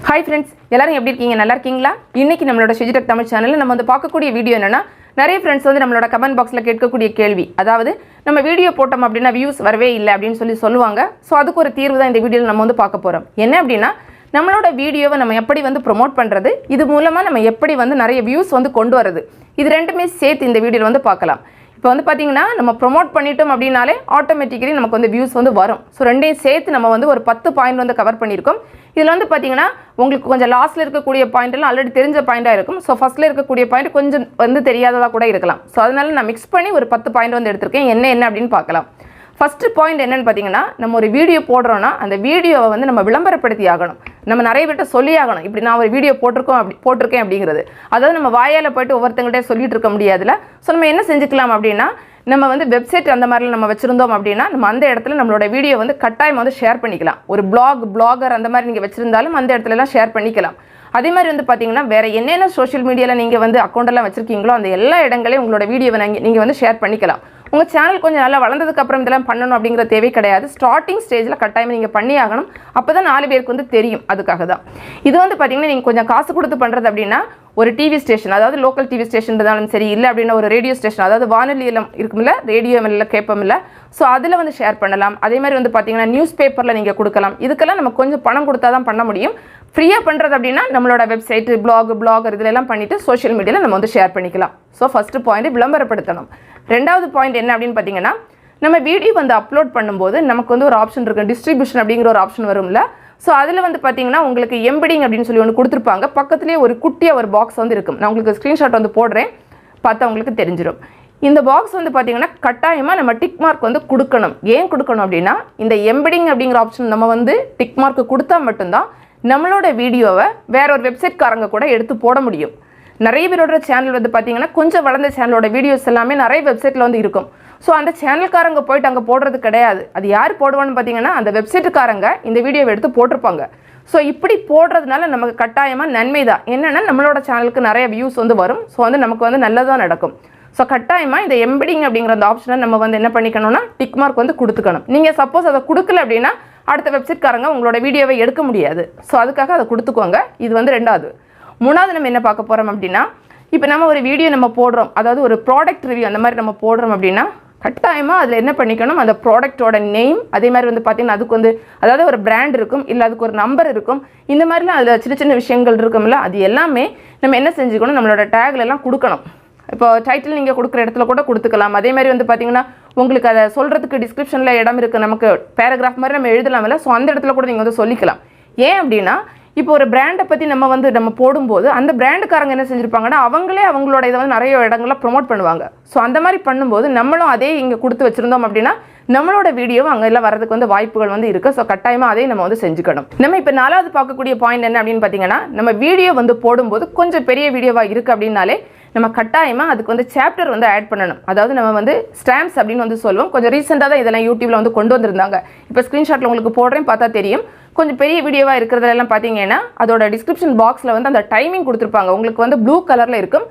Hi friends, எல்லாரும் எப்படி இருக்கீங்க? நல்லா இருக்கீங்களா? இன்னைக்கு நம்மளோட Shiji தமிழ் சேனல்ல நம்ம வந்து பார்க்கக்கூடிய வீடியோ என்னன்னா நிறைய फ्रेंड्स வந்து நம்மளோட கமெண்ட் பாக்ஸ்ல கேட்கக்கூடிய கேள்வி. அதாவது நம்ம வீடியோ போட்டோம் அப்படினா வியூஸ் வரவே இல்ல அப்படினு சொல்லுவாங்க. சோ அதுக்கு ஒரு தீர்வு தான் இந்த வீடியோல நம்ம வந்து பார்க்க போறோம். என்ன அப்படினா நம்மளோட வீடியோவை நம்ம எப்படி வந்து ப்ரோமோட் பண்றது? இது மூலமா நம்ம எப்படி வந்து நிறைய வியூஸ் வந்து கொண்டு வரது? இது ரெண்டுமே சேர்த்து இந்த வீடியோல வந்து பார்க்கலாம். இப்போ வந்து பாத்தீங்கன்னா நம்ம ப்ரோமோட் பண்ணிட்டோம் அப்படினாலே ஆட்டோமேட்டிக்கலி நமக்கு வந்து வியூஸ் வந்து வரும். சோ ரெண்டையும் சேர்த்து நம்ம வந்து ஒரு 10 பாயிண்ட் வந்து கவர் பண்ணிருக்கோம். இதுல வந்து பாத்தீங்கன்னா உங்களுக்கு கொஞ்சம் லாஸ்ட்ல இருக்கக்கூடிய பாயிண்ட் எல்லாம் ஆல்ரெடி தெரிஞ்ச பாயிண்டா இருக்கும். சோ ஃபர்ஸ்ட்ல இருக்கக்கூடிய பாயிண்ட் கொஞ்சம் வந்து தெரியாததா கூட இருக்கலாம். சோ அதனால நான் மிக்ஸ் பண்ணி ஒரு 10 பாயிண்ட் வந்து எடுத்துர்க்கேன். என்ன அப்படினு பார்க்கலாம். ஃபர்ஸ்ட் பாயிண்ட் என்னன்னு பாத்தீங்கன்னா நம்ம ஒரு வீடியோ போடுறோம்னா அந்த வீடியோவை வந்து நம்ம விளம்பரப்படுத்தி ஆகணும். நம்ம நிறைய பேர்ட்ட சொல்லி ஆகணும். இப்படி நான் ஒரு வீடியோ போட்டிருக்கேன் அப்படிங்கிறது. அதாவது நம்ம வாயால போய்ட்டு ஒவ்வொருத்தங்கட்டே சொல்லிட்டு இருக்க முடியாதுல. சோ நம்ம என்ன செஞ்சுக்கலாம் அப்படினா நம்ம வந்து வெப்சைட் அந்த மாதிரி நம்ம வச்சிருந்தோம் அப்படினா நம்ம அந்த இடத்துல நம்மளோட வீடியோ வந்து கட்டாயமா வந்து ஷேர் பண்ணிக்கலாம். ஒரு பிளாகர் அந்த மாதிரி நீங்க வச்சிருந்தாலும் அந்த இடத்துல எல்லாம் ஷேர் பண்ணிக்கலாம். அதே மாதிரி வந்து பாத்தீங்கன்னா வேற என்னென்ன சோஷியல் மீடியால நீங்க வந்து அக்கவுண்ட் எல்லாம் வச்சிருக்கீங்களோ அந்த எல்லா இடங்களையும் உங்களோட வீடியோவை நீங்க வந்து ஷேர் பண்ணிக்கலாம். உங்க சேனல் கொஞ்சம் நல்லா வளர்ந்ததுக்கு அப்புறம் இதெல்லாம் பண்ணணும் அப்படிங்கற தேவை கிடையாது. ஸ்டார்டிங் ஸ்டேஜ்ல கட்டாயமா நீங்க பண்ணி ஆகணும். அப்பதான் 4 பேருக்கு வந்து தெரியும். அதுக்காக தான் இது வந்து பாத்தீங்கன்னா நீங்க கொஞ்சம் காசு கொடுத்து பண்றது அப்படினா ஒரு டிவி ஸ்டேஷன் அதாவது லோக்கல் டிவி ஸ்டேஷன் இருந்தாலும் சரி இல்ல அப்படினா ஒரு ரேடியோ ஸ்டேஷன் அதாவது வானொலியில இருக்கும்ல ரேடியோல கேட்போம்ல சோ அதுல வந்து ஷேர் பண்ணலாம். அதே மாதிரி வந்து பாத்தீங்கன்னா நியூஸ் பேப்பர்ல நீங்க கொடுக்கலாம். இதுக்கெல்லாம் நம்ம கொஞ்சம் பணம் கொடுத்தா தான் பண்ண முடியும். ஃப்ரீயா பண்றது அப்படினா நம்மளோட வெப்சைட் பிளாகர் இதெல்லாம் எல்லாம் பண்ணிட்டு சோஷியல் மீடியால நம்ம வந்து ஷேர் பண்ணிக்கலாம். சோ ஃபர்ஸ்ட் பாயிண்ட் விளம்பரப்படுத்தணும். ரெண்டாவது பாயிண்ட் என்ன அப்படினு பாத்தீங்கன்னா நம்ம வீடியோ வந்து அப்லோட் பண்ணும்போது நமக்கு வந்து ஒரு ஆப்ஷன் இருக்கு டிஸ்ட்ரிபியூஷன் அப்படிங்கற ஒரு ஆப்ஷன் வரும்ல. சோ அதுல வந்து பாத்தீங்கன்னா உங்களுக்கு எம்பெடிங் அப்படினு சொல்லி ஒன்னு கொடுத்திருப்பாங்க. பக்கத்துலயே ஒரு குட்டியா ஒரு பாக்ஸ் வந்து இருக்கும். நான் உங்களுக்கு ஸ்கிரீன்ஷாட் வந்து போடுறேன். பார்த்தா உங்களுக்கு தெரிஞ்சிரும். இந்த பாக்ஸ் வந்து பாத்தீங்கன்னா கட்டாயமா நம்ம டிக் மார்க் வந்து கொடுக்கணும். ஏன் கொடுக்கணும் அப்படினா இந்த எம்பெடிங் அப்படிங்கற ஆப்ஷன் நம்ம வந்து டிக் மார்க் கொடுத்தா மட்டும் தான் நம்மளோட வீடியோவை வேற ஒரு வெப்சைட் காரங்க கூட எடுத்து போட முடியும். நிறைய பேரோட சேனல் வந்து பாத்தீங்கன்னா கொஞ்சம் வளர்ந்த சேனலோட வீடியோஸ் எல்லாமே நிறைய வெப்சைட்ல வந்து இருக்கும். சோ அந்த சேனல்காரங்க போய்ட்டு அங்க போடுறது கிடையாது. அது யார் போடுவான்னு பாத்தீங்கன்னா அந்த வெப்சைட்காரங்க இந்த வீடியோவை எடுத்து போட்டுருப்பாங்க. சோ இப்படி போடுறதுனால நமக்கு கட்டாயமா நன்மை தான். என்னன்னா நம்மளோட சேனலுக்கு நிறைய வியூஸ் வந்து வரும். சோ வந்து நமக்கு வந்து நல்லதா நடக்கும். சோ கட்டாயமா இந்த எம்பெடிங் அப்படிங்கற அந்த ஆப்ஷனை நம்ம வந்து என்ன பண்ணிக்கணும்னா டிக் மார்க் வந்து கொடுத்துக்கணும். நீங்க சப்போஸ் அதை கொடுக்கல அப்படினா அடுத்த வெப்சைட்காரங்க உங்களோட வீடியோவை எடுக்க முடியாது. சோ அதுக்காக அதை கொடுத்துக்கோங்க. இது வந்து ரெண்டாவது. மூணாவது நம்ம என்ன பார்க்க போறோம் அப்படினா இப்போ நம்ம ஒரு வீடியோ நம்ம போடுறோம். அதாவது ஒரு ப்ராடக்ட் ரிவ்யூ அந்த மாதிரி நம்ம போடுறோம் அப்படினா கட்டாயமா அதுல என்ன பண்ணிக்கணும் அந்த ப்ராடக்ட்டோட நேம் அதே மாதிரி வந்து பாத்தீங்கன்னா அதுக்கு வந்து அதாவது ஒரு பிராண்ட் இருக்கும் இல்ல அதுக்கு ஒரு நம்பர் இருக்கும். இந்த மாதிரிலாம் அதுல சின்ன சின்ன விஷயங்கள் இருக்கும்ல அது எல்லாமே நம்ம என்ன செஞ்சுக்கணும் நம்மளோட டேக்ல எல்லாம் கொடுக்கணும். இப்போ டைட்டில் நீங்க கொடுக்குற இடத்துல கூட கொடுத்துக்கலாம். அதே மாதிரி வந்து பாத்தீங்கன்னா உங்களுக்கு அதை சொல்றதுக்கு டிஸ்கிரிப்ஷன்ல இடம் இருக்கு. நமக்கு பேராகிராஃப் மாதிரி நம்ம எழுதலாம்ல. சோ அந்த இடத்துல கூட நீங்க வந்து சொல்லிக்கலாம். ஏன் அப்படினா இப்போ ஒரு பிராண்டை பத்தி நம்ம போடும்போது அந்த பிராண்டுக்காரங்க என்ன செஞ்சிருப்பாங்கன்னா அவங்களே அவங்களோட இதை வந்து நிறைய இடங்கள்ல ப்ரோமோட் பண்ணுவாங்க. ஸோ அந்த மாதிரி பண்ணும்போது நம்மளும் அதே இங்கே கொடுத்து வச்சிருந்தோம் அப்படின்னா நம்மளோட வீடியோவும் அங்கே எல்லாம் வரதுக்கு வந்து வாய்ப்புகள் வந்து இருக்கு. ஸோ கட்டாயமா அதே நம்ம வந்து செஞ்சுக்கணும். நம்ம இப்போ 4வது பார்க்கக்கூடிய பாயிண்ட் என்ன அப்படின்னு பார்த்தீங்கன்னா நம்ம வீடியோ வந்து போடும்போது கொஞ்சம் பெரிய வீடியோவா இருக்கு அப்படின்னாலே நம்ம கட்டாயமா அதுக்கு வந்து சாப்டர் வந்து ஆட் பண்ணணும். அதாவது நம்ம வந்து ஸ்டாம்ப்ஸ் அப்படின்னு வந்து சொல்லுவோம். கொஞ்சம் ரீசெண்டாக தான் இதெல்லாம் யூடியூப்ல வந்து கொண்டு வந்திருந்தாங்க. இப்போ ஸ்கிரீன்ஷாட்ல உங்களுக்கு போடுறேன் பார்த்தா தெரியும். கொஞ்சம் பெரிய வீடியோவா இருக்கிறதெல்லாம் பாத்தீங்கன்னா அதோட டிஸ்கிரிப்ஷன் பாக்ஸ்ல வந்து அந்த டைமிங் கொடுத்திருப்பாங்க. உங்களுக்கு வந்து ப்ளூ கலர்ல இருக்கும்.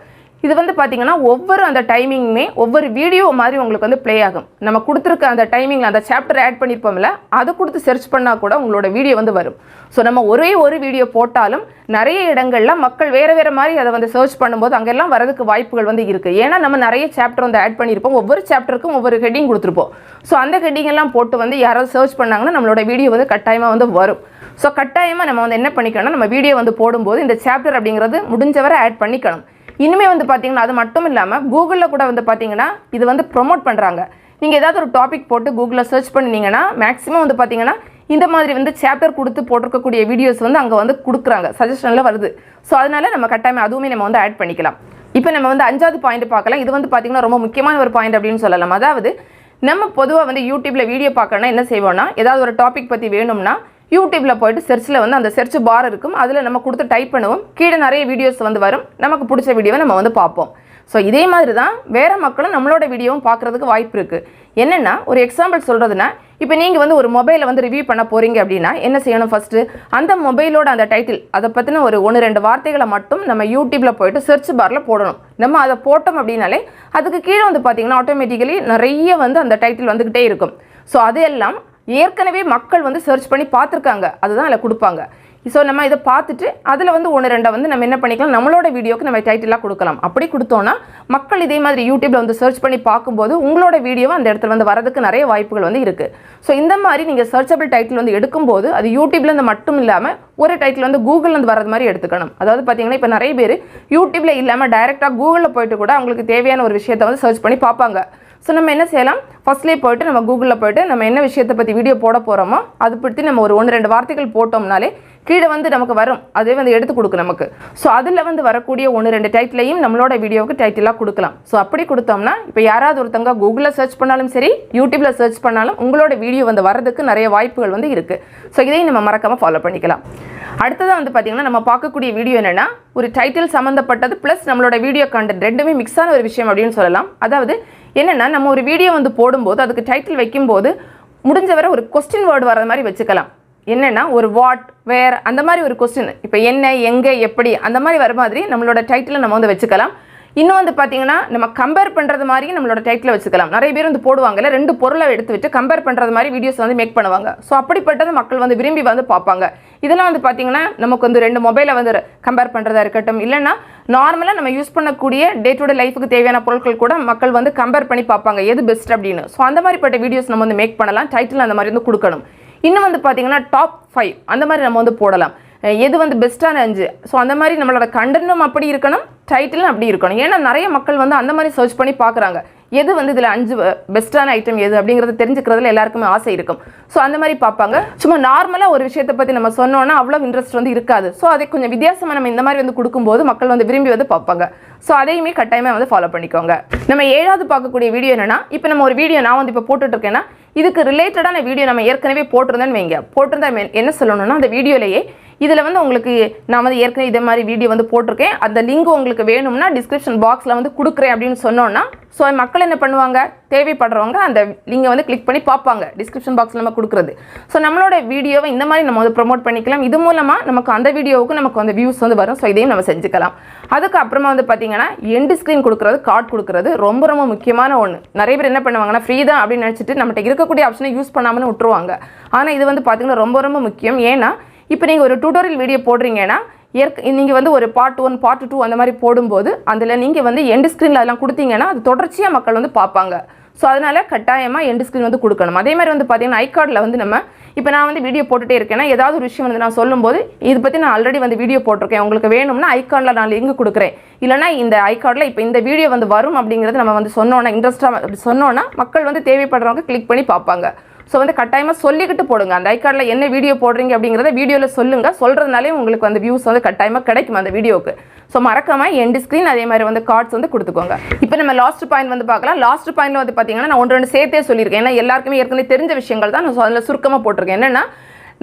இது வந்து பாத்தீங்கன்னா ஒவ்வொரு அந்த டைமிங்குமே ஒவ்வொரு வீடியோ மாதிரி உங்களுக்கு வந்து ப்ளே ஆகும். நம்ம கொடுத்திருக்க அந்த டைமிங்ல அந்த சாப்டர் ஆட் பண்ணிருப்போம்ல அதை கொடுத்து சர்ச் பண்ணா கூட உங்களோட வீடியோ வந்து வரும். ஸோ நம்ம ஒரே ஒரு வீடியோ போட்டாலும் நிறைய இடங்கள்ல மக்கள் வேற மாதிரி அதை வந்து சர்ச் பண்ணும்போது அங்கெல்லாம் வரதுக்கு வாய்ப்புகள் வந்து இருக்கு. ஏன்னா நம்ம நிறைய சாப்டர் வந்து ஆட் பண்ணியிருப்போம். ஒவ்வொரு சாப்டருக்கும் ஒவ்வொரு ஹெட்டிங் கொடுத்துருப்போம். ஸோ அந்த ஹெட்டிங் எல்லாம் போட்டு வந்து யாராவது சர்ச் பண்ணாங்கன்னா நம்மளோட வீடியோ வந்து கட்டாயமா வந்து வரும். ஸோ கட்டாயமா நம்ம வந்து என்ன பண்ணிக்கணும் நம்ம வீடியோ வந்து போடும்போது இந்த சாப்டர் அப்படிங்கிறது முடிஞ்சவரை ஆட் பண்ணிக்கணும். இனிமே வந்து பாத்தீங்கன்னா அது மட்டும் இல்லாம கூகுள்ல கூட வந்து பாத்தீங்கன்னா இது வந்து ப்ரோமோட் பண்றாங்க. நீங்க ஏதாவது ஒரு டாபிக் போட்டு கூகுள்ல சர்ச் பண்ணீங்கன்னா மேக்ஸிமம் வந்து பாத்தீங்கன்னா இந்த மாதிரி வந்து சாப்டர் கொடுத்து போட்டிருக்கக்கூடிய வீடியோஸ் வந்து அங்க வந்து கொடுக்குறாங்க. சஜஷன்ல வருது. ஸோ அதனால நம்ம கட்டாயமா அதுவுமே நம்ம வந்து ஆட் பண்ணிக்கலாம். இப்போ நம்ம வந்து 5வது பாயிண்ட் பார்க்கலாம். இது வந்து பாத்தீங்கன்னா ரொம்ப முக்கியமான ஒரு பாயிண்ட் அப்படின்னு சொல்லலாம். அதாவது நம்ம பொதுவா வந்து யூடியூப்ல வீடியோ பார்க்கணும்னா என்ன செய்வோம்னா ஏதாவது ஒரு டாபிக் பத்தி வேணும்னா யூடியூப்ல போய்ட்டு சர்ச்ல வந்து அந்த சர்ச் பார் இருக்கும். அதுல நம்ம கொடுத்து டைப் பண்ணுவோம். கீழே நிறைய வீடியோஸ் வந்து வரும். நமக்கு பிடிச்ச வீடியோவை நம்ம வந்து பார்ப்போம். ஸோ இதே மாதிரி தான் வேற மக்களும் நம்மளோட வீடியோவும் பார்க்கறதுக்கு வாய்ப்பு இருக்கு. என்னன்னா ஒரு எக்ஸாம்பிள் சொல்றதுன்னா இப்போ நீங்க வந்து ஒரு மொபைலை வந்து ரிவ்யூ பண்ண போறீங்க அப்படின்னா என்ன செய்யணும் ஃபர்ஸ்ட் அந்த மொபைலோட அந்த டைட்டில் அதை பத்தின ஒரு 1-2 வார்த்தைகளை மட்டும் நம்ம யூடியூப்ல போயிட்டு சர்ச் பார்ல போடணும். நம்ம அதை போட்டோம் அப்படின்னாலே அதுக்கு கீழே வந்து பாத்தீங்கன்னா ஆட்டோமேட்டிக்கலி நிறைய வந்து அந்த டைட்டில் வந்துகிட்டே இருக்கும். ஸோ அதெல்லாம் ஏற்கனவே மக்கள் வந்து சர்ச் பண்ணி பார்த்துருக்காங்க. அதுதான் அதில் கொடுப்பாங்க. ஸோ நம்ம இதை பார்த்துட்டு அதில் வந்து ஒன்று ரெண்டை வந்து நம்ம என்ன பண்ணிக்கலாம், நம்மளோட வீடியோக்கு நம்ம டைட்டிலாக கொடுக்கலாம். அப்படி கொடுத்தோன்னா மக்கள் இதே மாதிரி யூடியூப்பில் வந்து சர்ச் பண்ணி பார்க்கும்போது உங்களோட வீடியோவை அந்த இடத்துல வந்து வரதுக்கு நிறைய வாய்ப்புகள் வந்து இருக்குது. ஸோ இந்த மாதிரி நீங்கள் சர்ச்சபிள் டைட்டில் வந்து எடுக்கும்போது அது யூடியூப்லேருந்து மட்டும் இல்லாமல் ஒரு டைட்டில் வந்து கூகுள்லேருந்து வரது மாதிரி எடுத்துக்கணும். அதாவது பார்த்தீங்கன்னா இப்போ நிறைய பேர் யூடியூப்பில் இல்லாமல் டைரெக்டாக கூகுளில் போயிட்டு கூட அவங்களுக்கு தேவையான ஒரு விஷயத்தை வந்து சர்ச் பண்ணி பார்ப்பாங்க. ஸோ நம்ம என்ன செய்யலாம், ஃபஸ்ட்லேயே போய்ட்டு நம்ம கூகுளில் போய்ட்டு நம்ம என்ன விஷயத்தை பற்றி வீடியோ போட போகிறோமோ அதை பற்றி நம்ம ஒரு 1-2 வார்த்தைகள் போட்டோம்னாலே கீழே வந்து நமக்கு வரும், அதே வந்து எடுத்து கொடுக்கும் நமக்கு. ஸோ அதில் வந்து வரக்கூடிய 1-2 டைட்டிலையும் நம்மளோட வீடியோவுக்கு டைட்டிலாக கொடுக்கலாம். ஸோ அப்படி கொடுத்தோம்னா இப்போ யாராவது ஒருத்தங்க கூகுளில் சர்ச் பண்ணாலும் சரி, யூடியூப்பில் சர்ச் பண்ணாலும் உங்களோட வீடியோ வந்து வரதுக்கு நிறைய வாய்ப்புகள் வந்து இருக்குது. ஸோ இதையும் நம்ம மறக்காமல் ஃபாலோ பண்ணிக்கலாம். அடுத்ததாக வந்து பார்த்திங்கன்னா நம்ம பார்க்கக்கூடிய வீடியோ என்னென்னா ஒரு டைட்டில் சம்மந்தப்பட்டது ப்ளஸ் நம்மளோட வீடியோ கண்டென்ட் ரெண்டுமே மிக்ஸான ஒரு விஷயம் அப்படின்னு சொல்லலாம். அதாவது என்னென்னா நம்ம ஒரு வீடியோ வந்து போடும்போது அதுக்கு டைட்டில் வைக்கும்போது முடிஞ்ச வரை ஒரு கொஸ்டின் வேர்டு வர மாதிரி வச்சுக்கலாம். என்னென்னா ஒரு வாட், வேர் அந்த மாதிரி ஒரு கொஸ்டின், இப்போ என்ன, எங்கே, எப்படி அந்த மாதிரி வர மாதிரி நம்மளோட டைட்டிலை நம்ம வந்து வச்சுக்கலாம். இன்னும் வந்து பார்த்தீங்கன்னா நம்ம கம்பேர் பண்ணுறது மாதிரியும் நம்மளோட டைட்டில் வச்சுக்கலாம். நிறைய பேர் வந்து போடுவாங்கல்ல, 2 பொருளை எடுத்து விட்டு கம்பேர் பண்ணுறது மாதிரி வீடியோஸ் வந்து மேக் பண்ணுவாங்க. ஸோ அப்படிப்பட்டது மக்கள் வந்து விரும்பி வந்து பார்ப்பாங்க. இதெல்லாம் வந்து பார்த்தீங்கன்னா நமக்கு வந்து 2 மொபைலை வந்து கம்பேர் பண்ணுறதா இருக்கட்டும், இல்லைன்னா நார்மலாக நம்ம யூஸ் பண்ணக்கூடிய டே டு டே லைஃபுக்கு தேவையான பொருட்கள் கூட மக்கள் வந்து கம்பேர் பண்ணி பார்ப்பாங்க எது பெஸ்ட் அப்படின்னு. ஸோ அந்த மாதிரிப்பட்ட வீடியோஸ் நம்ம வந்து மேக் பண்ணலாம். டைட்டில் அந்த மாதிரி வந்து கொடுக்கணும். இன்னும் வந்து பார்த்தீங்கன்னா டாப் 5 அந்த மாதிரி நம்ம வந்து போடலாம். எது வந்து பெஸ்ட்டான 5. ஸோ அந்த மாதிரி நம்மளோட கண்டென்ட்டும் அப்படி இருக்கணும், டைட்டிலும் அப்படி இருக்கணும். ஏன்னா நிறைய மக்கள் வந்து அந்த மாதிரி சர்ச் பண்ணி பார்க்குறாங்க, எது வந்து இதில் 5 பெஸ்ட்டான ஐட்டம் எது அப்படிங்கிறத தெரிஞ்சுக்கிறதுல எல்லாருக்குமே ஆசை இருக்கும். ஸோ அந்த மாதிரி பார்ப்பாங்க. சும்மா நார்மலாக ஒரு விஷயத்தை பற்றி நம்ம சொன்னோன்னா அவ்வளோ இன்ட்ரெஸ்ட் வந்து இருக்காது. ஸோ அதை கொஞ்சம் வித்தியாசமாக நம்ம இந்த மாதிரி வந்து கொடுக்கும்போது மக்கள் வந்து விரும்பி வந்து பார்ப்பாங்க. ஸோ அதையுமே கட்டாயமாக வந்து ஃபாலோ பண்ணிக்கோங்க. நம்ம 7வது பார்க்கக்கூடிய வீடியோ என்னென்னா, இப்போ நம்ம ஒரு வீடியோ நான் வந்து இப்போ போட்டுட்ருக்கேன்னா இதுக்கு ரிலேட்டடான வீடியோ நம்ம ஏற்கனவே போட்டிருந்தேன்னு வைங்க. போட்டிருந்தா என்ன சொல்லணும்னா அந்த வீடியோலேயே இதில் வந்து உங்களுக்கு நான் வந்து ஏற்கனவே இதே மாதிரி வீடியோ வந்து போட்டிருக்கேன், அந்த லிங்க் உங்களுக்கு வேணும்னா டிஸ்கிரிப்ஷன் பாக்ஸில் வந்து கொடுக்குறேன் அப்படின்னு சொன்னோன்னா ஸோ மக்கள் என்ன பண்ணுவாங்க, தேவைப்படுறவங்க அந்த லிங்கை வந்து கிளிக் பண்ணி பார்ப்பாங்க. டிஸ்கிரிப்ஷன் பாக்ஸில் நம்ம கொடுக்குறது. ஸோ நம்மளோட வீடியோவை இந்த மாதிரி நம்ம வந்து ப்ரொமோட் பண்ணிக்கலாம். இது மூலமாக நமக்கு அந்த வீடியோவுக்கு நமக்கு அந்த வியூஸ் வந்து வரும். ஸோ இதையும் நம்ம செஞ்சுக்கலாம். அதுக்கப்புறமா வந்து பார்த்தீங்கன்னா எண்டு ஸ்க்ரீன் கொடுக்குறது, கார்ட் கொடுக்குறது ரொம்ப ரொம்ப முக்கியமான ஒன்று. நிறைய பேர் என்ன பண்ணுவாங்கன்னா ஃப்ரீ தான் அப்படின்னு நினச்சிட்டு நம்மகிட்ட இருக்கக்கூடிய ஆப்ஷனை யூஸ் பண்ணாமன்னு விட்டுருவாங்க. ஆனால் இது வந்து பார்த்தீங்கன்னா ரொம்ப ரொம்ப முக்கியம். ஏன்னா இப்போ நீங்கள் ஒரு டியூட்டோரியல் வீடியோ போடுறீங்கன்னா நீங்கள் வந்து ஒரு பார்ட் 1 பார்ட் 2 அந்த மாதிரி போடும்போது அதில் நீங்கள் வந்து எண்டு ஸ்க்ரீனில் அதெல்லாம் கொடுத்தீங்கன்னா அது தொடர்ச்சியாக மக்கள் வந்து பார்ப்பாங்க. ஸோ அதனால் கட்டாயமாக எண்டு ஸ்க்ரீன் வந்து கொடுக்கணும். அதே மாதிரி வந்து பார்த்தீங்கன்னா ஐகார்டில் வந்து நம்ம இப்போ நான் வந்து வீடியோ போட்டுகிட்டே இருக்கேன்னா ஏதாவது ஒரு விஷயம் வந்து நான் சொல்லும்போது இது பற்றி நான் ஆல்ரெடி வந்து வீடியோ போட்டிருக்கேன், உங்களுக்கு வேணும்னா ஐகார்டில் நான் லிங்க் கொடுக்குறேன், இல்லைனா இந்த ஐகார்டில் இப்போ இந்த வீடியோ வந்து வரும் அப்படிங்கிறது நம்ம வந்து சொன்னோன்னா இன்ட்ரெஸ்ட்டாக சொன்னோன்னா மக்கள் வந்து தேவைப்படுறவங்க கிளிக் பண்ணி பார்ப்பாங்க. ஸோ வந்து கட்டாயமாக சொல்லிக்கிட்டு போடுங்க. அந்த ஐகார்டில் என்ன வீடியோ போடுறீங்க அப்படிங்கிறத வீடியோவில் சொல்லுங்கள். சொல்கிறதுனாலே உங்களுக்கு அந்த வியூஸ் வந்து கட்டாயமாக கிடைக்கும் அந்த வீடியோவுக்கு. ஸோ மறக்காமல் எண்டு ஸ்க்ரீன் அதே மாதிரி வந்து கார்ட்ஸ் வந்து கொடுத்துக்கோங்க. இப்போ நம்ம லாஸ்ட் பாயிண்ட் வந்து பார்க்கலாம். லாஸ்ட் பாயிண்டில் வந்து பார்த்தீங்கன்னா நான் 1-2 சேர்த்தே சொல்லியிருக்கேன். ஏன்னா எல்லாருக்குமே ஏற்கனவே தெரிஞ்ச விஷயங்கள் தான் நான் அதில் சுருக்கமாக போட்டிருக்கேன். என்னென்னா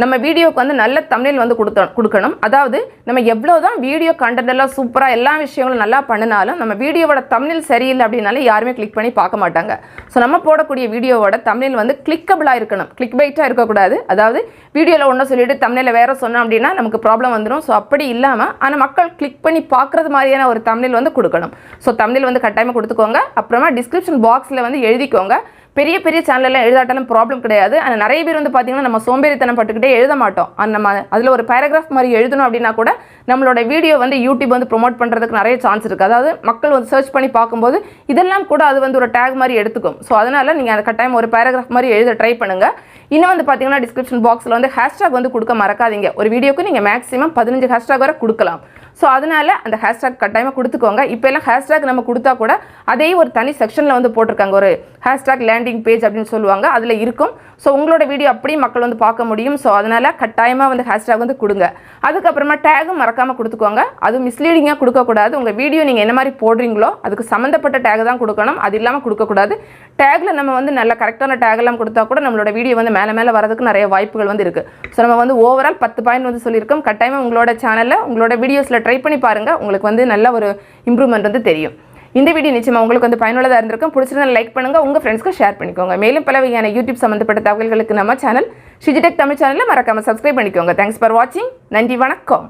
நம்ம வீடியோக்கு வந்து நல்ல தம்ப்நெயில் வந்து கொடுக்கணும். அதாவது நம்ம எவ்வளோ தான் வீடியோ கண்டென்ட் எல்லாம் சூப்பராக எல்லா விஷயங்களும் நல்லா பண்ணினாலும் நம்ம வீடியோவோட தம்ப்நெயில் சரியில்லை அப்படின்னாலே யாருமே கிளிக் பண்ணி பார்க்க மாட்டாங்க. ஸோ நம்ம போடக்கூடிய வீடியோவோட தம்ப்நெயில் வந்து கிளிக்கபிளாக இருக்கணும், கிளிக் பைட்டாக இருக்கக்கூடாது. அதாவது வீடியோவில் ஒன்றை சொல்லிட்டு தம்ப்நெயிலில் வேறு சொன்னோம் அப்படின்னா நமக்கு ப்ராப்ளம் வந்துடும். ஸோ அப்படி இல்லாமல் ஆனால் மக்கள் கிளிக் பண்ணி பார்க்குறது மாதிரியான ஒரு தம்ப்நெயில் வந்து கொடுக்கணும். ஸோ தம்ப்நெயில் வந்து கட்டாயமாக கொடுத்துக்கோங்க. அப்புறமா டிஸ்கிரிப்ஷன் பாக்ஸில் வந்து எழுதிக்கோங்க. பெரிய பெரிய சேனலெல்லாம் எழுதாட்டாலும் ப்ராப்ளம் கிடையாது. ஆனால் நிறைய பேர் வந்து பார்த்தீங்கன்னா நம்ம சோம்பேறித்தனம் பட்டுக்கிட்டே எழுத மாட்டோம். நம்ம அதில் ஒரு பேராகிராஃப் மாதிரி எழுதணும் அப்படின்னா கூட நம்மளோட வீடியோ வந்து யூடியூப் வந்து ப்ரொமோட் பண்ணுறதுக்கு நிறைய சான்ஸ் இருக்குது. அதாவது மக்கள் வந்து சர்ச் பண்ணி பார்க்கும்போது இதெல்லாம் கூட அது வந்து ஒரு டேக் மாதிரி எடுத்துக்கும். ஸோ அதனால் நீங்கள் அதை கட்டாயம் ஒரு பேராகிராஃப் மாதிரி எழுத ட்ரை பண்ணுங்கள். இன்னும் வந்து பார்த்தீங்கன்னா டிஸ்கிரிப்ஷன் பாக்ஸில் வந்து ஹேஷ்டாக் வந்து கொடுக்க மறக்காதீங்க. ஒரு வீடியோக்கு நீங்கள் மேக்ஸிமம் 15 ஹேஷ்டாக் வரை கொடுக்கலாம். ஸோ அதனால் அந்த ஹேஷ்டாக் கட்டாயமாக கொடுத்துக்கோங்க. இப்போ எல்லாம் ஹேஷ்டாக் நம்ம கொடுத்தா கூட அதே ஒரு தனி செக்ஷனில் வந்து போட்டிருக்காங்க, ஒரு ஹேஷ்டாக் லேண்டிங் பேஜ் அப்படின்னு சொல்லுவாங்க, அதில் இருக்கும். ஸோ உங்களோட வீடியோ அப்படியே மக்கள் வந்து பார்க்க முடியும். ஸோ அதனால் கட்டாயமாக வந்து ஹேஷ்டாக் வந்து கொடுங்க. அதுக்கப்புறமா டேகும் மறக்காமல் கொடுத்துக்கோங்க. அது மிஸ்லீடிங்காக கொடுக்கக்கூடாது. உங்கள் வீடியோ நீங்கள் என்ன மாதிரி போடுறீங்களோ அதுக்கு சம்மந்தப்பட்ட டேக் தான் கொடுக்கணும், அது இல்லாமல் கொடுக்கக்கூடாது. டேகில் நம்ம வந்து நல்ல கரெக்டான டேகெல்லாம் கொடுத்தா கூட நம்மளோட வீடியோ வந்து மேலே வரதுக்கு நிறைய வாய்ப்புகள் வந்து இருக்குது. ஸோ நம்ம வந்து ஓவரால் 10 பாயிண்ட் வந்து சொல்லியிருக்கோம். கட்டாயமாக உங்களோட சேனலில் உங்களோட வீடியோஸில் ட்ரை பண்ணி பாருங்கள். உங்களுக்கு வந்து நல்ல ஒரு இம்ப்ரூவ்மெண்ட் வந்து தெரியும். இந்த வீடியோ நிச்சயமாக உங்களுக்கு வந்து பயனுள்ளதாக இருந்திருக்கும். பிடிச்சிருந்தா லைக் பண்ணுங்கள், உங்கள் ஃப்ரெண்ட்ஸ்க்கு ஷேர் பண்ணிக்கோங்க. மேலும் பல வகையான யூடியூப் சம்மந்தப்பட்ட தகவல்களுக்கு நம்ம சேனல் ஷிஜி டெக் தமிழ் சேனலில் மறக்காமல் சப்ஸ்கிரைப் பண்ணிக்கோங்க. தேங்க்ஸ் ஃபார் வாட்சிங். நன்றி, வணக்கம்.